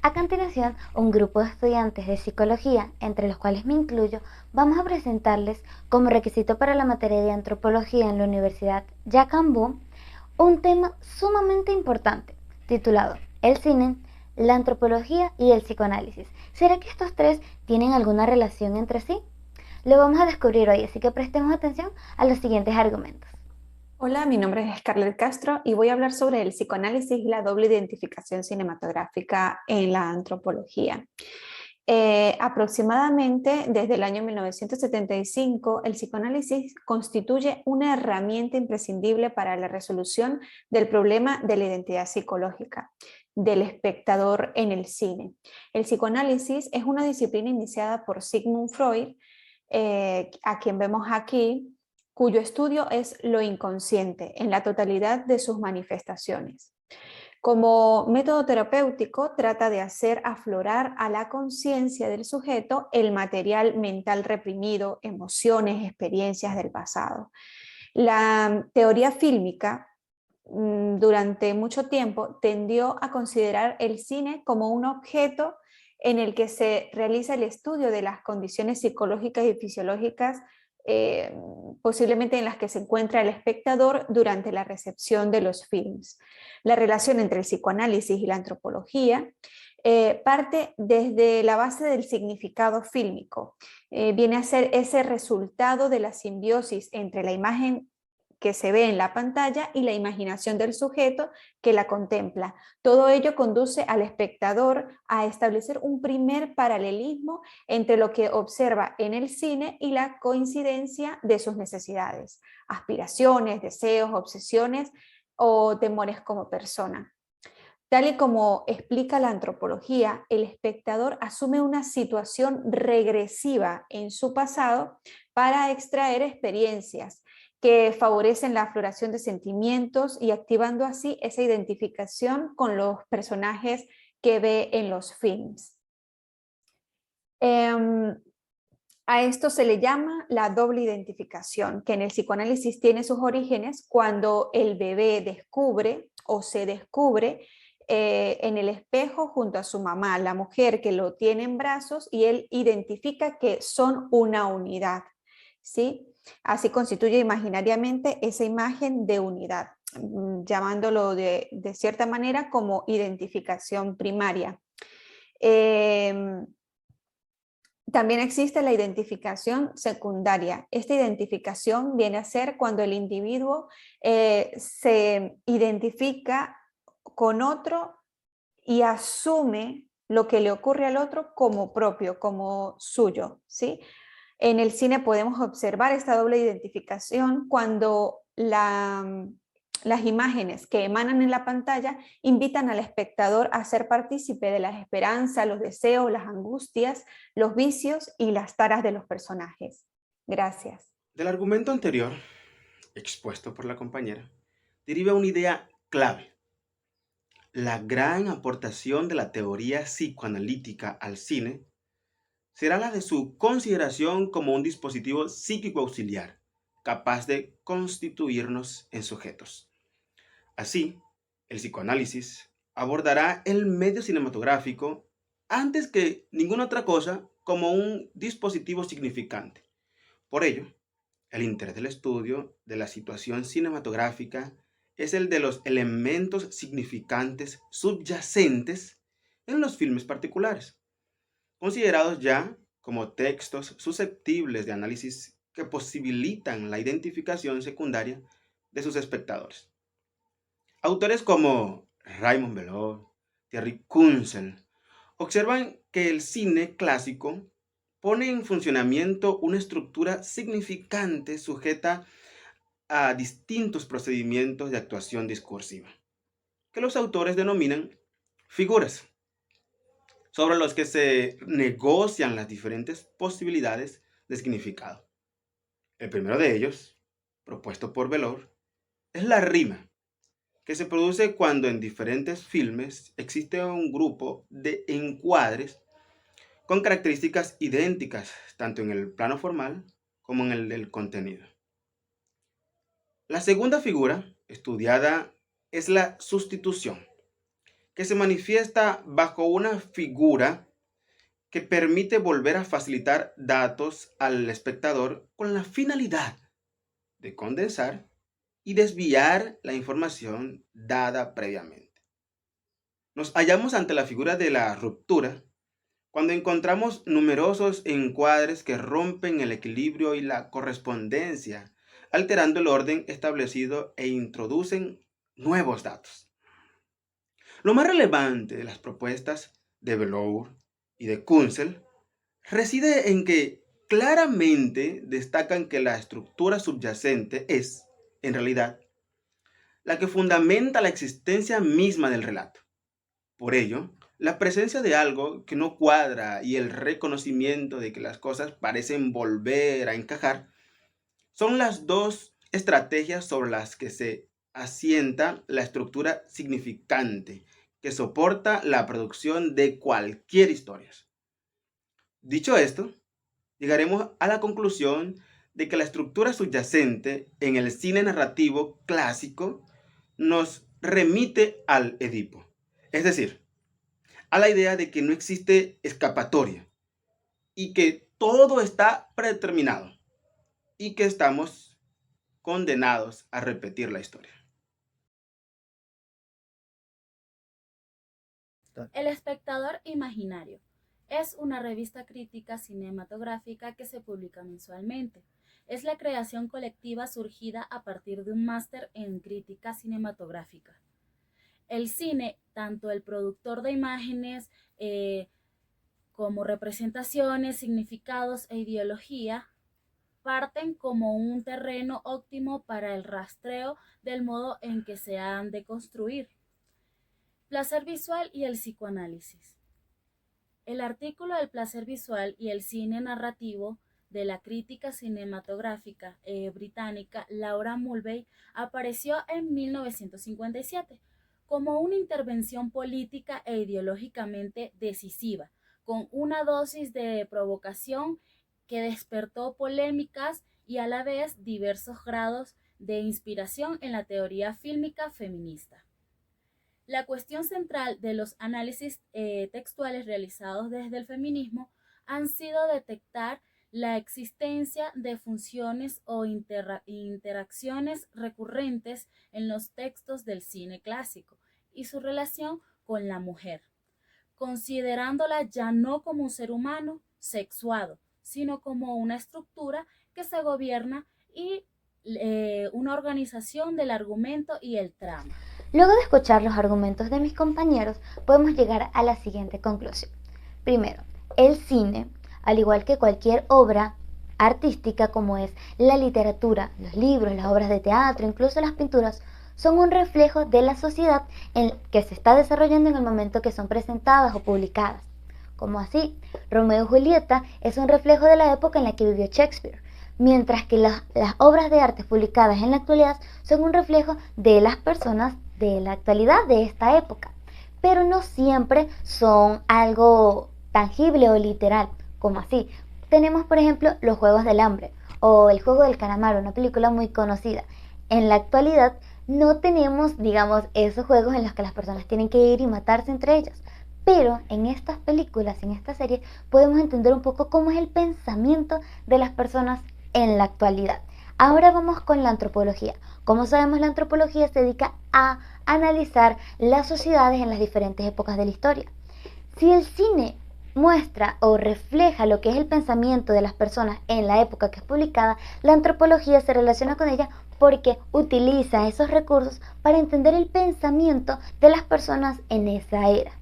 A continuación, un grupo de estudiantes de psicología, entre los cuales me incluyo, vamos a presentarles como requisito para la materia de antropología en la Universidad Yacambú un tema sumamente importante, titulado El cine, la antropología y el psicoanálisis. ¿Será que estos tres tienen alguna relación entre sí? Lo vamos a descubrir hoy, así que prestemos atención a los siguientes argumentos. Hola, mi nombre es Scarlett Castro y voy a hablar sobre el psicoanálisis y la doble identificación cinematográfica en la antropología. Aproximadamente desde el año 1975, el psicoanálisis constituye una herramienta imprescindible para la resolución del problema de la identidad psicológica del espectador en el cine. El psicoanálisis es una disciplina iniciada por Sigmund Freud, a quien vemos aquí, cuyo estudio es lo inconsciente en la totalidad de sus manifestaciones. Como método terapéutico, trata de hacer aflorar a la conciencia del sujeto el material mental reprimido, emociones, experiencias del pasado. La teoría fílmica durante mucho tiempo tendió a considerar el cine como un objeto en el que se realiza el estudio de las condiciones psicológicas y fisiológicas, eh, posiblemente en las que se encuentra el espectador durante la recepción de los films. La relación entre el psicoanálisis y la antropología parte desde la base del significado fílmico. Viene a ser ese resultado de la simbiosis entre la imagen que se ve en la pantalla y la imaginación del sujeto que la contempla. Todo ello conduce al espectador a establecer un primer paralelismo entre lo que observa en el cine y la coincidencia de sus necesidades, aspiraciones, deseos, obsesiones o temores como persona. Tal y como explica la antropología, el espectador asume una situación regresiva en su pasado para extraer experiencias que favorecen la afloración de sentimientos y activando así esa identificación con los personajes que ve en los films. Eh, a esto se le llama la doble identificación, que en el psicoanálisis tiene sus orígenes cuando el bebé descubre o se descubre en el espejo junto a su mamá, la mujer que lo tiene en brazos y él identifica que son una unidad, ¿sí? Así constituye imaginariamente esa imagen de unidad, llamándolo de cierta manera como identificación primaria. Eh, También existe la identificación secundaria. Esta identificación viene a ser cuando el individuo se identifica con otro y asume lo que le ocurre al otro como propio, como suyo, ¿sí? En el cine podemos observar esta doble identificación cuando las imágenes que emanan en la pantalla invitan al espectador a ser partícipe de las esperanzas, los deseos, las angustias, los vicios y las taras de los personajes. Gracias. Del argumento anterior, expuesto por la compañera, deriva una idea clave: la gran aportación de la teoría psicoanalítica al cine será la de su consideración como un dispositivo psíquico auxiliar, capaz de constituirnos en sujetos. Así, el psicoanálisis abordará el medio cinematográfico antes que ninguna otra cosa como un dispositivo significante. Por ello, el interés del estudio de la situación cinematográfica es el de los elementos significantes subyacentes en los filmes particulares, considerados ya como textos susceptibles de análisis que posibilitan la identificación secundaria de sus espectadores. Autores como Raymond Belot, Thierry Kunsel observan que el cine clásico pone en funcionamiento una estructura significante sujeta a distintos procedimientos de actuación discursiva, que los autores denominan figuras, sobre los que se negocian las diferentes posibilidades de significado. El primero de ellos, propuesto por Belor, es la rima, que se produce cuando en diferentes filmes existe un grupo de encuadres con características idénticas, tanto en el plano formal como en el del contenido. La segunda figura estudiada es la sustitución, que se manifiesta bajo una figura que permite volver a facilitar datos al espectador con la finalidad de condensar y desviar la información dada previamente. Nos hallamos ante la figura de la ruptura cuando encontramos numerosos encuadres que rompen el equilibrio y la correspondencia, alterando el orden establecido e introducen nuevos datos. Lo más relevante de las propuestas de Bloor y de Kunsel reside en que claramente destacan que la estructura subyacente es, en realidad, la que fundamenta la existencia misma del relato. Por ello, la presencia de algo que no cuadra y el reconocimiento de que las cosas parecen volver a encajar son las dos estrategias sobre las que se asienta la estructura significante que soporta la producción de cualquier historia. Dicho esto, llegaremos a la conclusión de que la estructura subyacente en el cine narrativo clásico nos remite al Edipo, es decir, a la idea de que no existe escapatoria y que todo está predeterminado y que estamos condenados a repetir la historia. El espectador imaginario es una revista crítica cinematográfica que se publica mensualmente. Es la creación colectiva surgida a partir de un máster en crítica cinematográfica. El cine, tanto el productor de imágenes como representaciones, significados e ideología, parten como un terreno óptimo para el rastreo del modo en que se han de construir. Placer visual y el psicoanálisis. El artículo del placer visual y el cine narrativo de la crítica cinematográfica británica Laura Mulvey apareció en 1957 como una intervención política e ideológicamente decisiva, con una dosis de provocación que despertó polémicas y a la vez diversos grados de inspiración en la teoría fílmica feminista. La cuestión central de los análisis textuales realizados desde el feminismo han sido detectar la existencia de funciones o interacciones recurrentes en los textos del cine clásico y su relación con la mujer, considerándola ya no como un ser humano sexuado, sino como una estructura que se gobierna y una organización del argumento y el trama. Luego de escuchar los argumentos de mis compañeros, podemos llegar a la siguiente conclusión. Primero, el cine, al igual que cualquier obra artística como es la literatura, los libros, las obras de teatro, incluso las pinturas, son un reflejo de la sociedad en que se está desarrollando en el momento que son presentadas o publicadas. Como así, Romeo y Julieta es un reflejo de la época en la que vivió Shakespeare, mientras que las obras de arte publicadas en la actualidad son un reflejo de las personas de la actualidad de esta época, pero no siempre son algo tangible o literal, como así. Tenemos, por ejemplo, Los Juegos del Hambre o El Juego del Calamar, una película muy conocida. En la actualidad no tenemos, digamos, esos juegos en los que las personas tienen que ir y matarse entre ellas, pero en estas películas, en esta serie, podemos entender un poco cómo es el pensamiento de las personas en la actualidad. Ahora vamos con la antropología. Como sabemos, la antropología se dedica a analizar las sociedades en las diferentes épocas de la historia. Si el cine muestra o refleja lo que es el pensamiento de las personas en la época que es publicada, la antropología se relaciona con ella porque utiliza esos recursos para entender el pensamiento de las personas en esa era.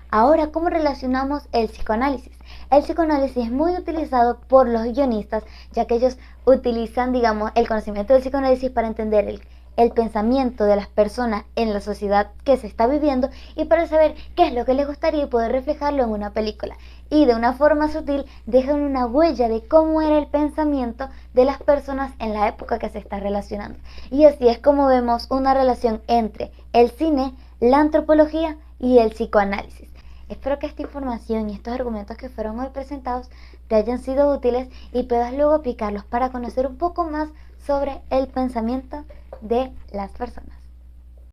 Ahora, ¿cómo relacionamos el psicoanálisis? El psicoanálisis es muy utilizado por los guionistas, ya que ellos utilizan, digamos, el conocimiento del psicoanálisis para entender el pensamiento de las personas en la sociedad que se está viviendo y para saber qué es lo que les gustaría y poder reflejarlo en una película. Y de una forma sutil dejan una huella de cómo era el pensamiento de las personas en la época que se está relacionando. Y así es como vemos una relación entre el cine, la antropología y el psicoanálisis. Espero que esta información y estos argumentos que fueron hoy presentados te hayan sido útiles y puedas luego aplicarlos para conocer un poco más sobre el pensamiento de las personas.